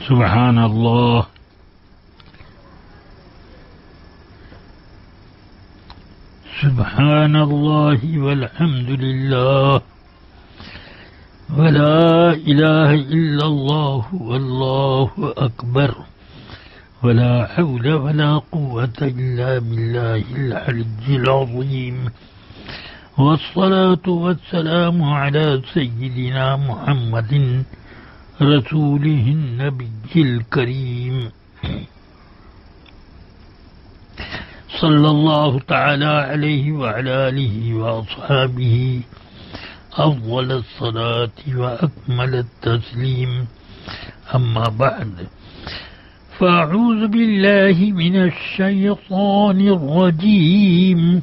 سبحان اللہ سبحان اللہ والحمد للہ ولا الہ الا اللہ واللہ اکبر ولا حول ولا قوة الا باللہ العلی العظیم والصلاة والسلام على سيدنا محمد رسوله النبي الكريم صلى الله تعالى عليه وعلى آله وأصحابه أفضل الصلاة وأكمل التسليم أما بعد فأعوذ بالله من الشيطان الرجيم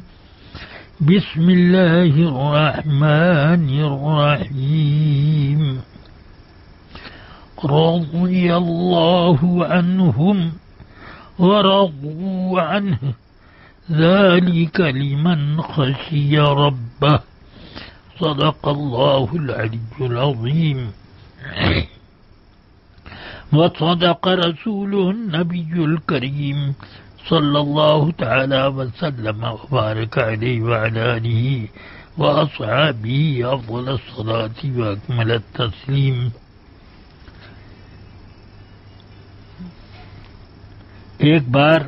بسم الله الرحمن الرحيم رضي الله عنهم ورضوا عنه ذلك لمن خشي ربه صدق الله العلي العظيم وصدق رسوله النبي الكريم صلى الله تعالى وسلم وبارك عليه وعلى آله وأصحابه أفضل الصلاة وأكمل التسليم. ایک بار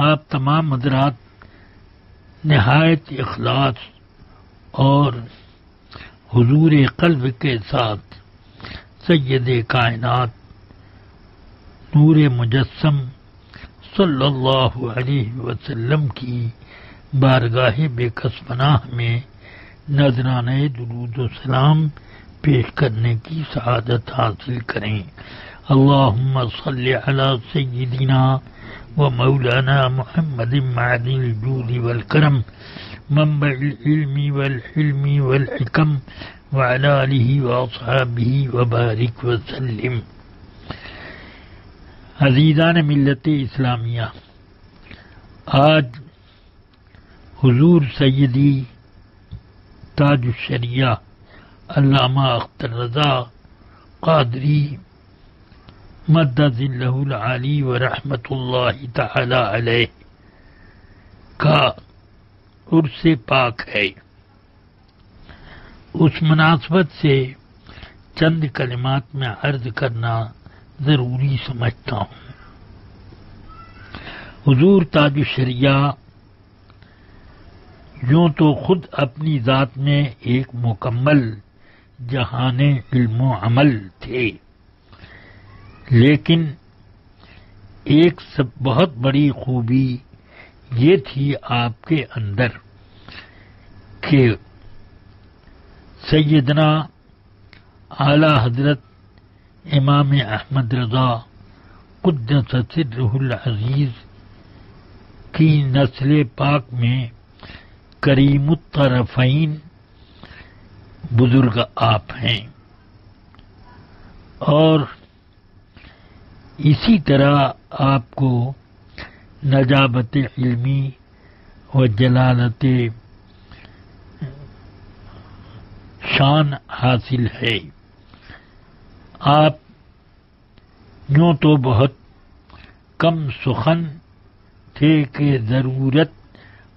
آپ تمام حضرات نہایت اخلاص اور حضور قلب کے ساتھ سید کائنات نور مجسم صلی اللہ علیہ وسلم کی بارگاہ بے کس پناہ میں نذرانہ درود و سلام پیش کرنے کی سعادت حاصل کریں. اللہم صلی علی سیدنا ومولانا محمد معدن الجود والکرم منبع العلم والحلم والحکم وعلى آلہ واصحابہ وبارک وسلم. عزیزان ملت اسلامیہ، آج حضور سیدی تاج الشریعہ علامہ اختر رضا قادری مد ظلہ العالی ورحمۃ اللہ تعالی علیہ کا عرس پاک ہے. اس مناسبت سے چند کلمات میں عرض کرنا ضروری سمجھتا ہوں. حضور تاج الشریعہ یوں تو خود اپنی ذات میں ایک مکمل جہان علم و عمل تھے، لیکن ایک بہت بڑی خوبی یہ تھی آپ کے اندر کہ سیدنا اعلی حضرت امام احمد رضا قدس سرہ العزیز کی نسل پاک میں کریم الطرفین بزرگ آپ ہیں، اور اسی طرح آپ کو نجابت علمی و جلالت شان حاصل ہے. آپ یوں تو بہت کم سخن تھے کہ ضرورت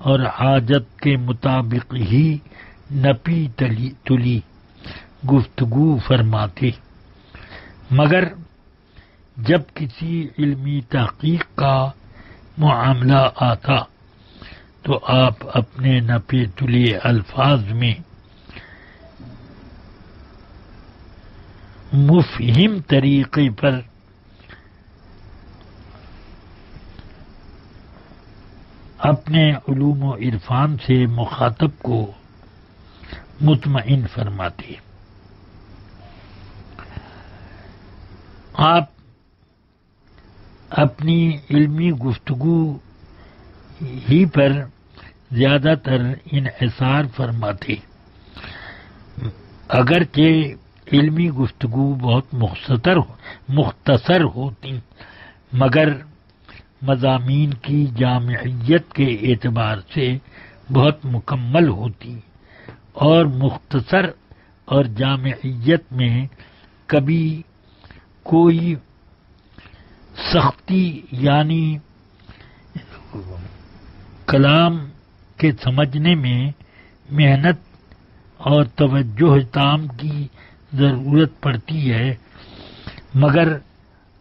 اور حاجت کے مطابق ہی نپی تلی گفتگو فرماتے، مگر جب کسی علمی تحقیق کا معاملہ آتا تو آپ اپنے نپے تلے الفاظ میں مفہم طریقے پر اپنے علوم و عرفان سے مخاطب کو مطمئن فرماتے. آپ اپنی علمی گفتگو ہی پر زیادہ تر انحصار فرماتے، اگرچہ علمی گفتگو بہت مختصر ہوتی مگر مضامین کی جامعیت کے اعتبار سے بہت مکمل ہوتی، اور مختصر اور جامعیت میں کبھی کوئی سختی یعنی کلام کے سمجھنے میں محنت اور توجہ تام کی ضرورت پڑتی ہے، مگر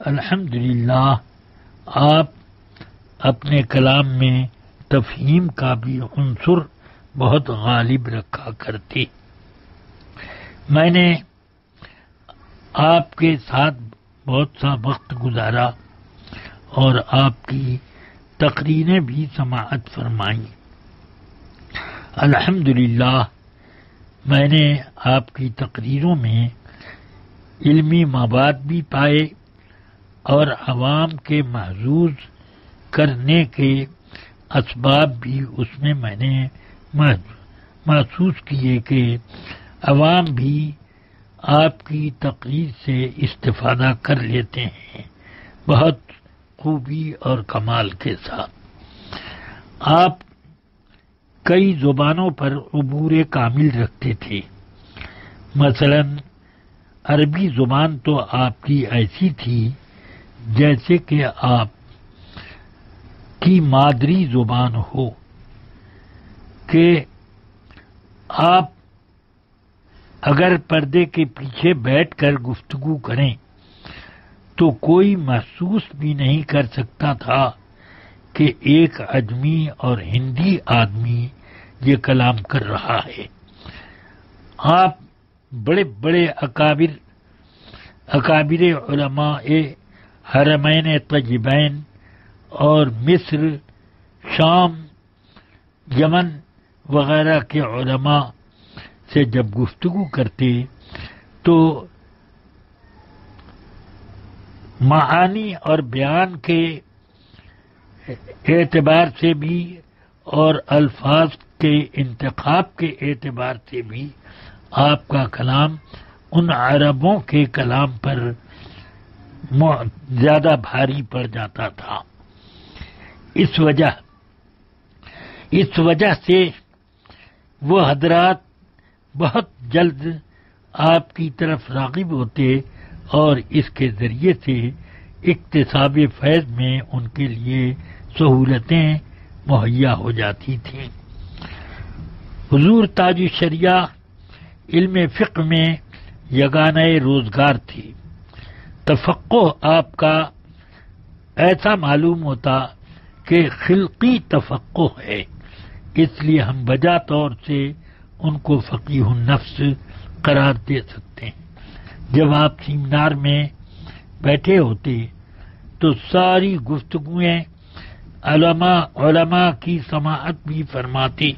الحمدللہ آپ اپنے کلام میں تفہیم کا بھی عنصر بہت غالب رکھا کرتے۔ میں نے آپ کے ساتھ بہت سا وقت گزارا اور آپ کی تقریریں بھی سماعت فرمائیں۔ الحمدللہ میں نے آپ کی تقریروں میں علمی مواد بھی پائے اور عوام کے محظوظ کرنے کے اسباب بھی اس میں نے محسوس کیے کہ عوام بھی آپ کی تقریر سے استفادہ کر لیتے ہیں بہت خوبی اور کمال کے ساتھ۔ آپ کئی زبانوں پر عبور کامل رکھتے تھے، مثلا عربی زبان تو آپ کی ایسی تھی جیسے کہ آپ کی مادری زبان ہو، کہ آپ اگر پردے کے پیچھے بیٹھ کر گفتگو کریں تو کوئی محسوس بھی نہیں کر سکتا تھا کہ ایک عجمی اور ہندی آدمی یہ کلام کر رہا ہے۔ آپ بڑے بڑے اکابر علماء حرمین طیبین اور مصر، شام، یمن وغیرہ کے علماء سے جب گفتگو کرتے تو معانی اور بیان کے اعتبار سے بھی اور الفاظ کے انتخاب کے اعتبار سے بھی آپ کا کلام ان عربوں کے کلام پر زیادہ بھاری پڑ جاتا تھا۔ اس وجہ سے وہ حضرات بہت جلد آپ کی طرف راغب ہوتے اور اس کے ذریعے سے اکتساب فیض میں ان کے لیے سہولتیں مہیا ہو جاتی تھیں۔ حضور تاج الشریعہ علم فقہ میں یگانہ روزگار تھی۔ تفقہ آپ کا ایسا معلوم ہوتا کہ خلقی تفقہ ہے، اس لیے ہم بجا طور سے ان کو فقیہ النفس قرار دے سکتے ہیں۔ جب آپ سیمینار میں بیٹھے ہوتے تو ساری گفتگویں علماء کی سماعت بھی فرماتے،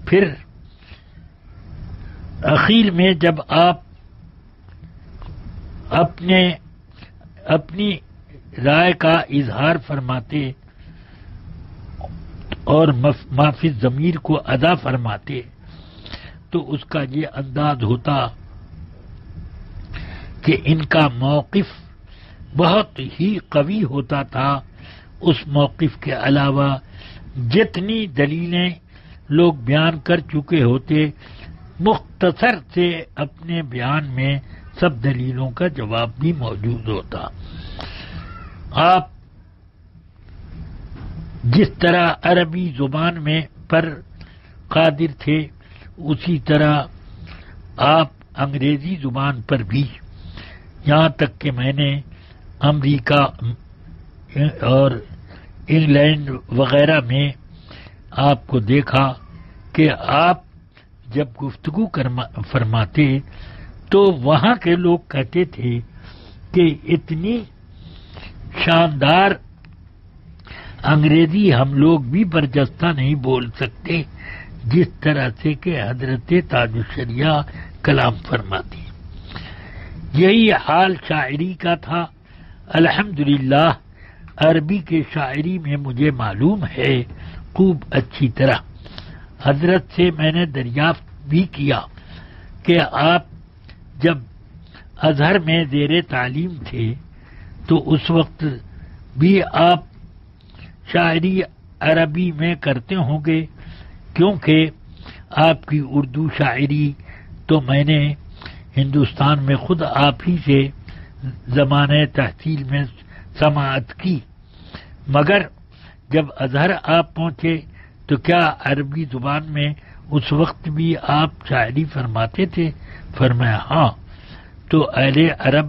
پھر اخیر میں جب آپ اپنی رائے کا اظہار فرماتے اور معافی ضمیر کو ادا فرماتے تو اس کا یہ انداز ہوتا کہ ان کا موقف بہت ہی قوی ہوتا تھا۔ اس موقف کے علاوہ جتنی دلیلیں لوگ بیان کر چکے ہوتے، مختصر سے اپنے بیان میں سب دلیلوں کا جواب بھی موجود ہوتا۔ آپ جس طرح عربی زبان میں پر قادر تھے اسی طرح آپ انگریزی زبان پر بھی، یہاں تک کہ میں نے امریکہ اور انگلینڈ وغیرہ میں آپ کو دیکھا کہ آپ جب گفتگو فرماتے تو وہاں کے لوگ کہتے تھے کہ اتنی شاندار انگریزی ہم لوگ بھی برجستہ نہیں بول سکتے جس طرح سے کہ حضرت تاج الشریعہ کلام فرماتی۔ یہی حال شاعری کا تھا۔ الحمدللہ عربی کے شاعری میں مجھے معلوم ہے خوب اچھی طرح۔ حضرت سے میں نے دریافت بھی کیا کہ آپ جب ازہر میں زیر تعلیم تھے تو اس وقت بھی آپ شاعری عربی میں کرتے ہوں گے، کیونکہ آپ کی اردو شاعری تو میں نے ہندوستان میں خود آپ ہی سے زمانۂ تحصیل میں سماعت کی، مگر جب ازہر آپ پہنچے تو کیا عربی زبان میں اس وقت بھی آپ شاعری فرماتے تھے؟ فرمایا ہاں۔ تو اہل عرب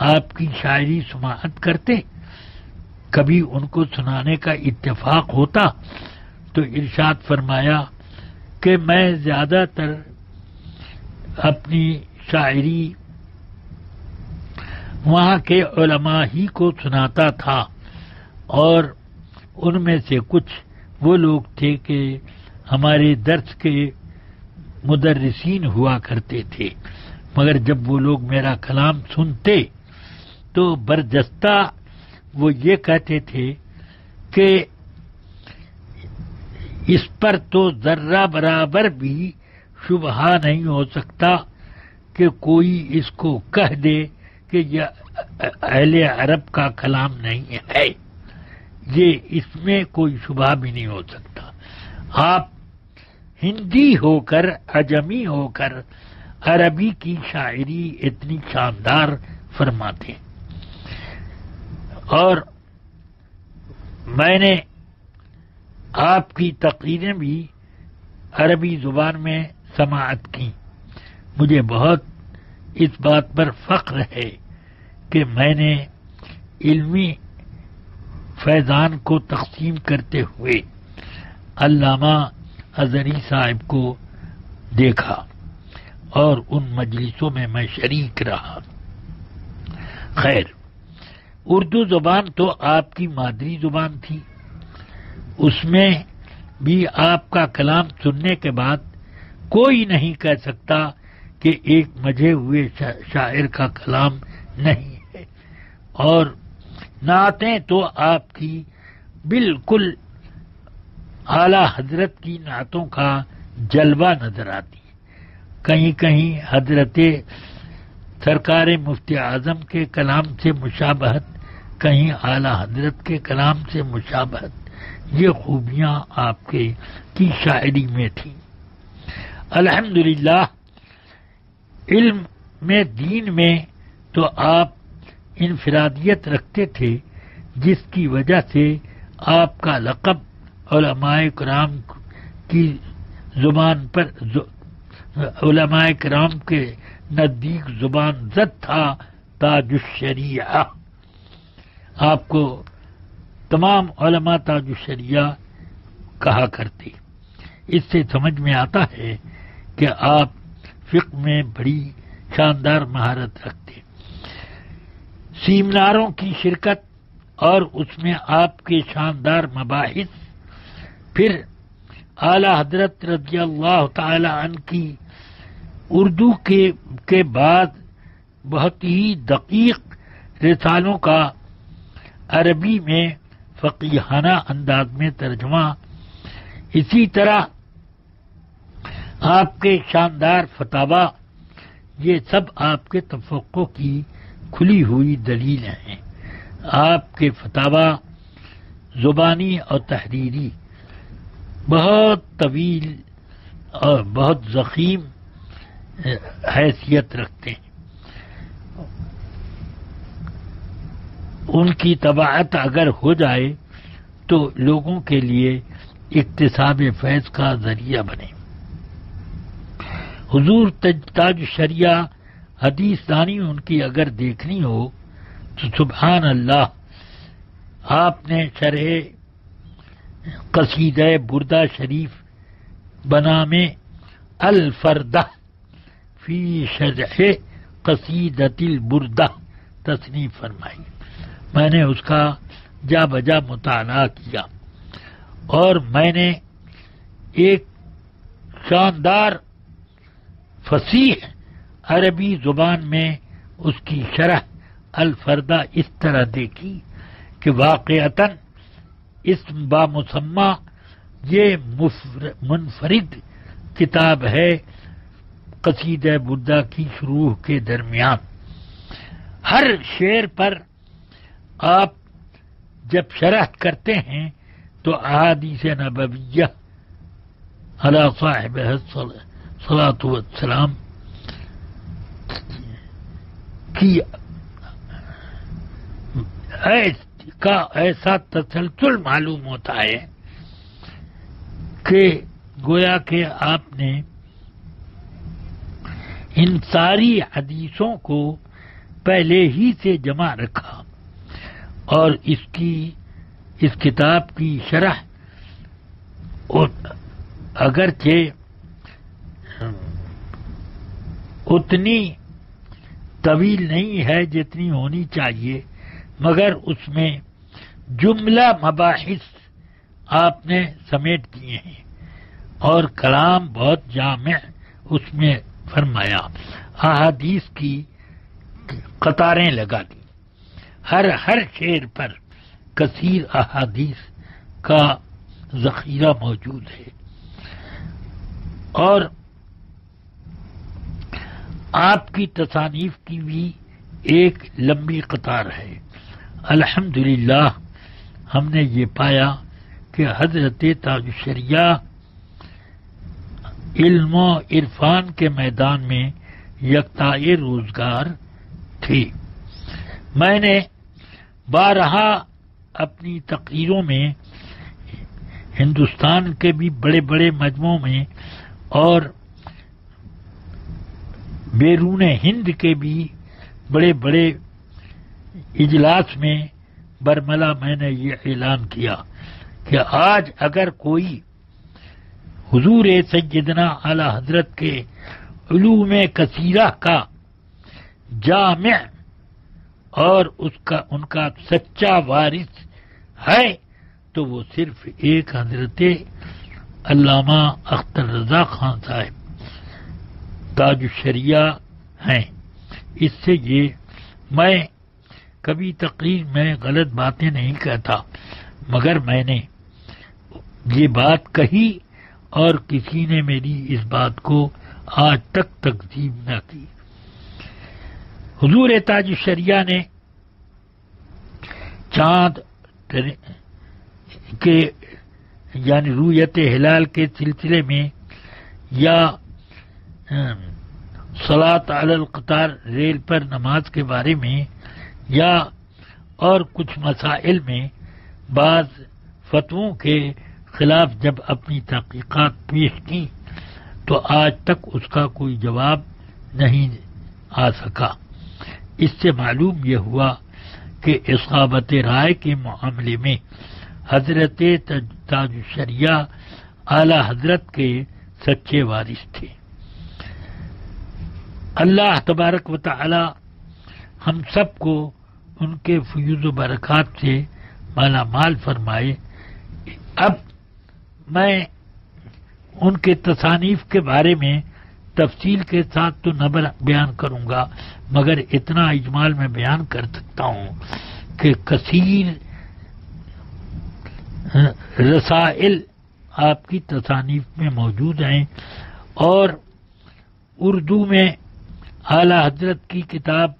آپ کی شاعری سماعت کرتے؟ کبھی ان کو سنانے کا اتفاق ہوتا؟ تو ارشاد فرمایا کہ میں زیادہ تر اپنی شاعری وہاں کے علماء ہی کو سناتا تھا، اور ان میں سے کچھ وہ لوگ تھے کہ ہمارے درس کے مدرسین ہوا کرتے تھے، مگر جب وہ لوگ میرا کلام سنتے تو برجستہ وہ یہ کہتے تھے کہ اس پر تو ذرہ برابر بھی شبہ نہیں ہو سکتا کہ کوئی اس کو کہہ دے کہ یہ اہل عرب کا کلام نہیں ہے، یہ اس میں کوئی شبہ بھی نہیں ہو سکتا۔ آپ ہندی ہو کر، عجمی ہو کر عربی کی شاعری اتنی شاندار فرماتے ہیں، اور میں نے آپ کی تقریریں بھی عربی زبان میں سماعت کی۔ مجھے بہت اس بات پر فخر ہے کہ میں نے علمی فیضان کو تقسیم کرتے ہوئے علامہ ازہری صاحب کو دیکھا اور ان مجلسوں میں میں شریک رہا۔ خیر، اردو زبان تو آپ کی مادری زبان تھی، اس میں بھی آپ کا کلام سننے کے بعد کوئی نہیں کہہ سکتا کہ ایک مجھے ہوئے شاعر کا کلام نہیں ہے، اور نعتیں تو آپ کی بالکل اعلی حضرت کی نعتوں کا جلوہ نظر آتی ہے۔ کہیں کہیں حضرت سرکار مفتی اعظم کے کلام سے مشابہت، کہیں اعلی حضرت کے کلام سے مشابہت، یہ خوبیاں آپ کی شاعری میں تھیں۔ الحمدللہ علم میں، دین میں تو آپ انفرادیت رکھتے تھے، جس کی وجہ سے آپ کا لقب علماء کرام کی زبان پر، علماء کرام کے نزدیک زبان زد تھا، تاج الشریعہ۔ آپ کو تمام علماء تاج الشریعہ کہا کرتے۔ اس سے سمجھ میں آتا ہے کہ آپ فقہ میں بڑی شاندار مہارت رکھتے۔ سیمیناروں کی شرکت اور اس میں آپ کے شاندار مباحث، پھر اعلی حضرت رضی اللہ تعالی عنہ کی اردو کے بعد بہت ہی دقیق رسالوں کا عربی میں فقیہانہ انداز میں ترجمہ، اسی طرح آپ کے شاندار فتاوی، یہ سب آپ کے تفقہ کی کھلی ہوئی دلیل ہیں۔ آپ کے فتاوی زبانی اور تحریری بہت طویل اور بہت ضخیم حیثیت رکھتے ہیں۔ ان کی طباعت اگر ہو جائے تو لوگوں کے لیے اکتساب فیض کا ذریعہ بنے۔ حضور تاج الشریعہ حدیث دانی ان کی اگر دیکھنی ہو تو سبحان اللہ، آپ نے شرح قصیدہ بردہ شریف بنامے الفردہ فی شرح قصیدۃ البردہ تصنیف فرمائی۔ میں نے اس کا جا بجا مطالعہ کیا، اور میں نے ایک شاندار فصیح عربی زبان میں اس کی شرح الفردہ اس طرح دیکھی کہ واقعتاً اسم بامسمى یہ منفرد کتاب ہے قصیدہ بردہ کی شروع کے درمیان۔ ہر شعر پر آپ جب شرح کرتے ہیں تو احادیث نبویہ علی صاحبہ الصلاۃ والسلام کی کا ایسا تسلسل معلوم ہوتا ہے کہ گویا کہ آپ نے ان ساری حدیثوں کو پہلے ہی سے جمع رکھا، اور اس کتاب کی شرح اگرچہ اتنی طویل نہیں ہے جتنی ہونی چاہیے، مگر اس میں جملہ مباحث آپ نے سمیٹ دیے ہیں اور کلام بہت جامع اس میں فرمایا، احادیث کی قطاریں لگا دی، ہر شعر پر کثیر احادیث کا ذخیرہ موجود ہے، اور آپ کی تصانیف کی بھی ایک لمبی قطار ہے۔ الحمدللہ ہم نے یہ پایا کہ حضرت تاج الشریعہ علم و عرفان کے میدان میں یکتائے روزگار تھی۔ میں نے بارہا اپنی تقریروں میں ہندوستان کے بھی بڑے بڑے مجموعوں میں اور بیرون ہند کے بھی بڑے بڑے اجلاس میں برملا میں نے یہ اعلان کیا کہ آج اگر کوئی حضور سیدنا اعلی حضرت کے علوم کثیرہ کا جامع اور ان کا سچا وارث ہے تو وہ صرف ایک حضرت علامہ اختر رضا خان صاحب تاج الشریعہ ہیں۔ اس سے یہ میں کبھی تقریر میں غلط باتیں نہیں کہتا، مگر میں نے یہ بات کہی اور کسی نے میری اس بات کو آج تک تکذیب نہ کی۔ حضور تاج الشریعہ نے چاند کے یعنی رویت ہلال کے سلسلے میں یا صلاۃ علی القطار ریل پر نماز کے بارے میں یا اور کچھ مسائل میں بعض فتووں کے خلاف جب اپنی تحقیقات پیش کی تو آج تک اس کا کوئی جواب نہیں آ سکا۔ اس سے معلوم یہ ہوا کہ اصابت رائے کے معاملے میں حضرت تاج الشریعہ اعلی حضرت کے سچے وارث تھے۔ اللہ تبارک و تعالی ہم سب کو ان کے فیوز و برکات سے مالا مال فرمائے۔ اب میں ان کے تصانیف کے بارے میں تفصیل کے ساتھ تو نہ بیان کروں گا، مگر اتنا اجمال میں بیان کر سکتا ہوں کہ کثیر رسائل آپ کی تصانیف میں موجود ہیں، اور اردو میں اعلی حضرت کی کتاب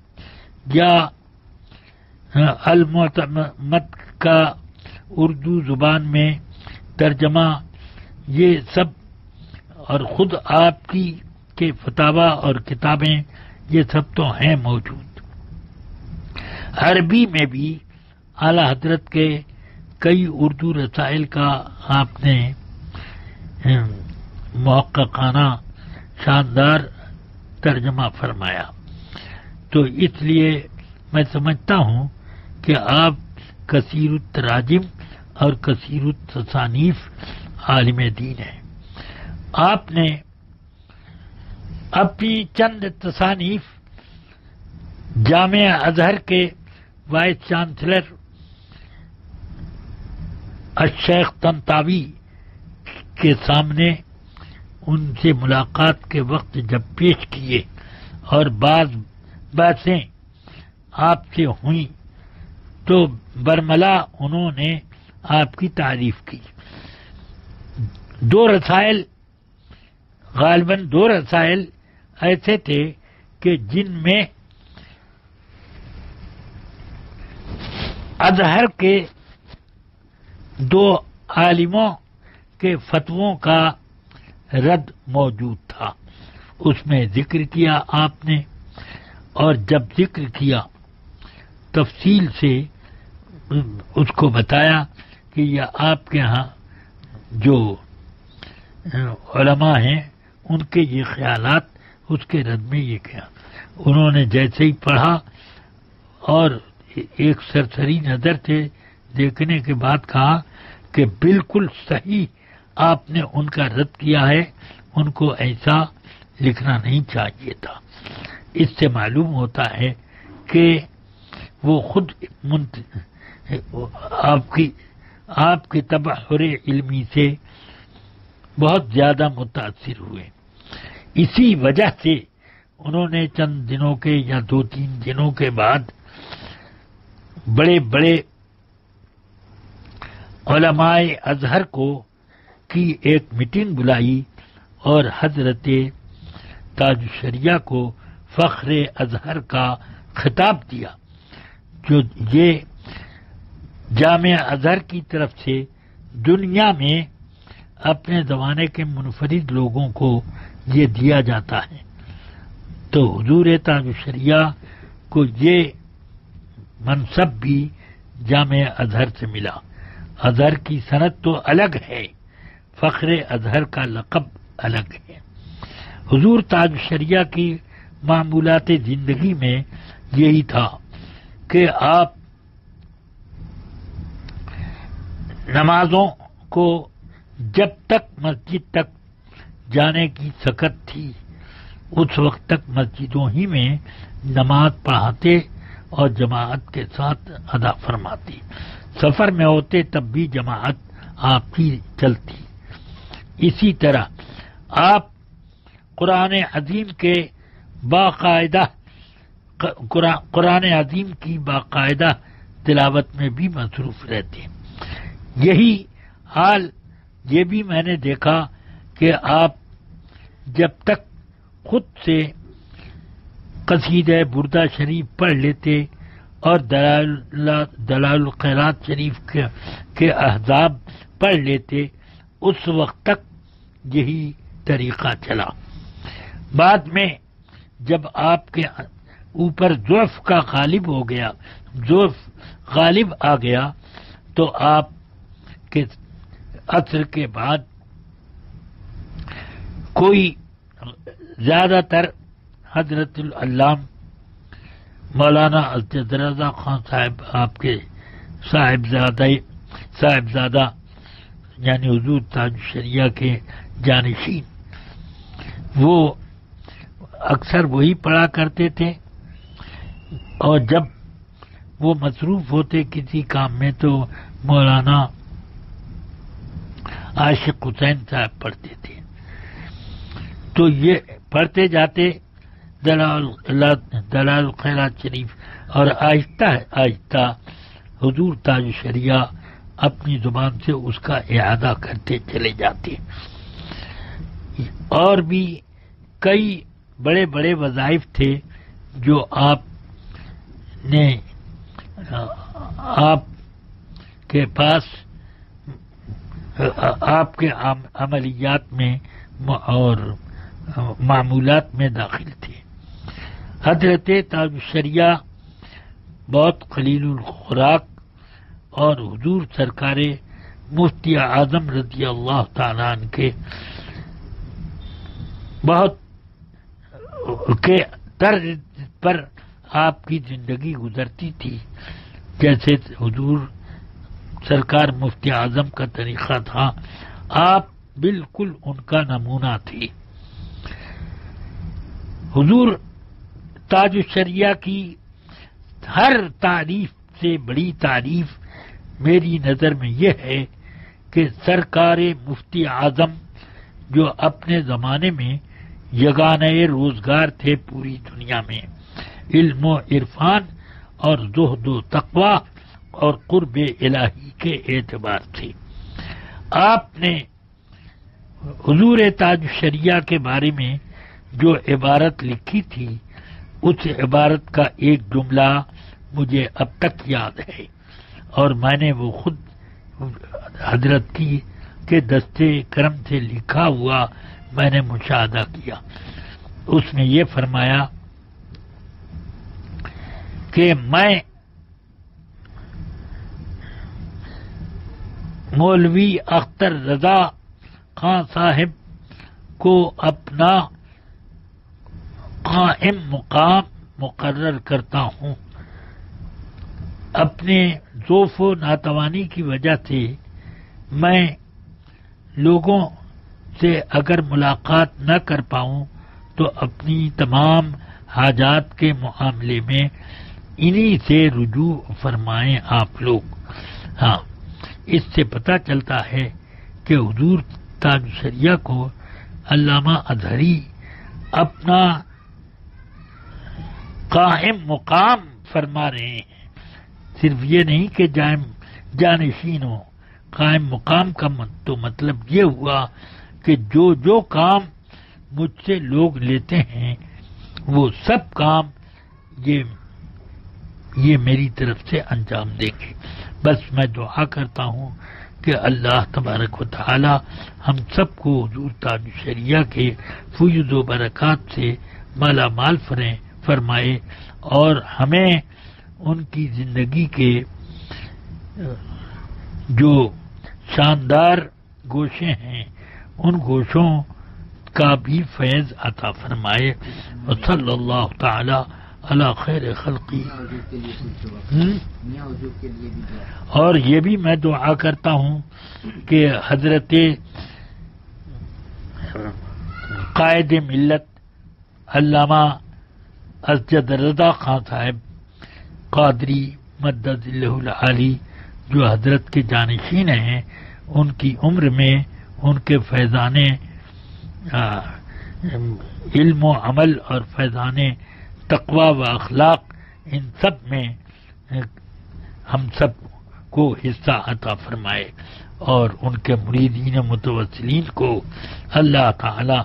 یا المعتمد کا اردو زبان میں ترجمہ، یہ سب، اور خود آپ کی کے فتاوی اور کتابیں، یہ سب تو ہیں موجود۔ عربی میں بھی اعلی حضرت کے کئی اردو رسائل کا آپ نے محققانہ شاندار ترجمہ فرمایا، تو اس لیے میں سمجھتا ہوں کہ آپ کثیر التراجم اور کثیر التصانیف عالم دین ہیں۔ آپ نے اپنی چند تصانیف جامعہ ازہر کے وائس چانسلر الشیخ طنطاوی کے سامنے ان سے ملاقات کے وقت جب پیش کیے اور بعض باتیں آپ سے ہوئیں تو برملا انہوں نے آپ کی تعریف کی۔ غالباً دو رسائل ایسے تھے کہ جن میں ازہر کے دو عالموں کے فتووں کا رد موجود تھا، اس میں ذکر کیا آپ نے، اور جب ذکر کیا تفصیل سے اس کو بتایا کہ یہ آپ کے ہاں جو علماء ہیں ان کے یہ خیالات، اس کے رد میں یہ کیا. انہوں نے جیسے ہی پڑھا اور ایک سرسری نظر سے دیکھنے کے بعد کہا کہ بالکل صحیح آپ نے ان کا رد کیا ہے، ان کو ایسا لکھنا نہیں چاہیے تھا. اس سے معلوم ہوتا ہے کہ وہ خود آپ کی تبحر علمی سے بہت زیادہ متاثر ہوئے. اسی وجہ سے انہوں نے چند دنوں کے یا 2-3 دنوں کے بعد بڑے بڑے علماء ازہر کی ایک میٹنگ بلائی اور حضرت تاج الشریعہ کو فخر ازہر کا خطاب دیا، جو یہ جامعہ ازہر کی طرف سے دنیا میں اپنے زمانے کے منفرد لوگوں کو یہ دیا جاتا ہے. تو حضور تاج الشریعہ کو یہ منصب بھی جامعہ ازہر سے ملا. ازہر کی سند تو الگ ہے، فخر ازہر کا لقب الگ ہے. حضور تاج الشریعہ کی معمولات زندگی میں یہی تھا کہ آپ نمازوں کو جب تک مسجد تک جانے کی سکت تھی اس وقت تک مسجدوں ہی میں نماز پڑھاتے اور جماعت کے ساتھ ادا فرماتے. سفر میں ہوتے تب بھی جماعت آپ کی چلتی. اسی طرح آپ قرآن عظیم کے باقاعدہ قرآن عظیم کی باقاعدہ تلاوت میں بھی مصروف رہتے. یہی حال یہ بھی میں نے دیکھا کہ آپ جب تک خود سے قصیدہ بردہ شریف پڑھ لیتے اور دلائل الخیرات شریف کے احزاب پڑھ لیتے، اس وقت تک یہی طریقہ چلا. بعد میں جب آپ کے اوپر ضعف کا ضعف غالب آ گیا تو آپ کے عصر کے بعد کوئی زیادہ تر حضرت العلام مولانا اسجد رضا خان صاحب آپ کے صاحبزادہ یعنی حضور تاج الشریعہ کے جانشین، وہ اکثر وہی پڑھا کرتے تھے، اور جب وہ مصروف ہوتے کسی کام میں تو مولانا عاشق حسین صاحب پڑھتے تھے. تو یہ پڑھتے جاتے دلائل الخیرات شریف، اور آہستہ آہستہ حضور تاج الشریعہ اپنی زبان سے اس کا اعادہ کرتے چلے جاتے. اور بھی کئی بڑے بڑے وظائف تھے جو آپ کے پاس آپ کے عملیات میں اور معمولات میں داخل تھے. حضرت تاج الشریعہ بہت قلیل الخراک اور حضور سرکار مفتی اعظم رضی اللہ تعالیٰ عنہ کے بہت کے طرز پر آپ کی زندگی گزرتی تھی. جیسے حضور سرکار مفتی اعظم کا طریقہ تھا، آپ بالکل ان کا نمونہ تھے. حضور تاج الشریعہ کی ہر تعریف سے بڑی تعریف میری نظر میں یہ ہے کہ سرکار مفتی اعظم جو اپنے زمانے میں یگانۂ روزگار تھے پوری دنیا میں، علم و عرفان اور زہد و تقوی اور قرب الہی کے اعتبار سے. آپ نے حضور تاج الشریعہ کے بارے میں جو عبارت لکھی تھی، اس عبارت کا ایک جملہ مجھے اب تک یاد ہے، اور میں نے وہ خود حضرت کے دستے کرم سے لکھا ہوا میں نے مشاہدہ کیا. اس نے یہ فرمایا کہ میں مولوی اختر رضا خان صاحب کو اپنا قائم مقام مقرر کرتا ہوں۔ اپنے ضعف و ناتوانی کی وجہ سے میں لوگوں سے اگر ملاقات نہ کر پاؤں تو اپنی تمام حاجات کے معاملے میں انہی سے رجوع فرمائیں آپ لوگ۔ ہاں، اس سے پتہ چلتا ہے کہ حضور تاج الشریعہ کو علامہ اظہری اپنا قائم مقام فرما رہے ہیں۔ صرف یہ نہیں کہ جانشین ہو، قائم مقام کا تو مطلب یہ ہوا کہ جو کام مجھ سے لوگ لیتے ہیں وہ سب کام یہ میری طرف سے انجام دیں گے۔ بس میں دعا کرتا ہوں کہ اللہ تبارک و تعالی ہم سب کو حضور تاج الشریعہ کے فیض و برکات سے مالا مال فرمائے اور ہمیں ان کی زندگی کے جو شاندار گوشے ہیں ان گوشوں کا بھی فیض عطا فرمائے۔ وصلی اللہ تعالی علی خیر خلقی۔ اور یہ بھی میں دعا کرتا ہوں کہ حضرت قائد ملت علامہ اسجد رضا خان صاحب قادری مدد اللہ العالی جو حضرت کے جانشین ہیں، ان کی عمر میں ان کے فیضان علم و عمل اور فیضان تقوی و اخلاق ان سب میں ہم سب کو حصہ عطا فرمائے اور ان کے مریدین متوسلین کو اللہ تعالی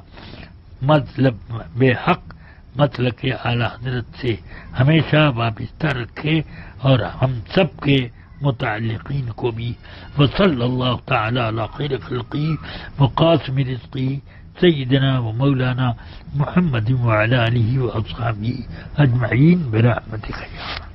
مطلب بے حق مسلک اعلی حضرت سے ہمیشہ وابستہ رکھے اور ہم سب کے متعلقین کو بھی۔ وصلی اللہ تعالی علی خیر خلقی وقاسم رزقی سیدنا و مولانا محمد وعلی آلہ و اصحابہ اجمعین برحمتک یا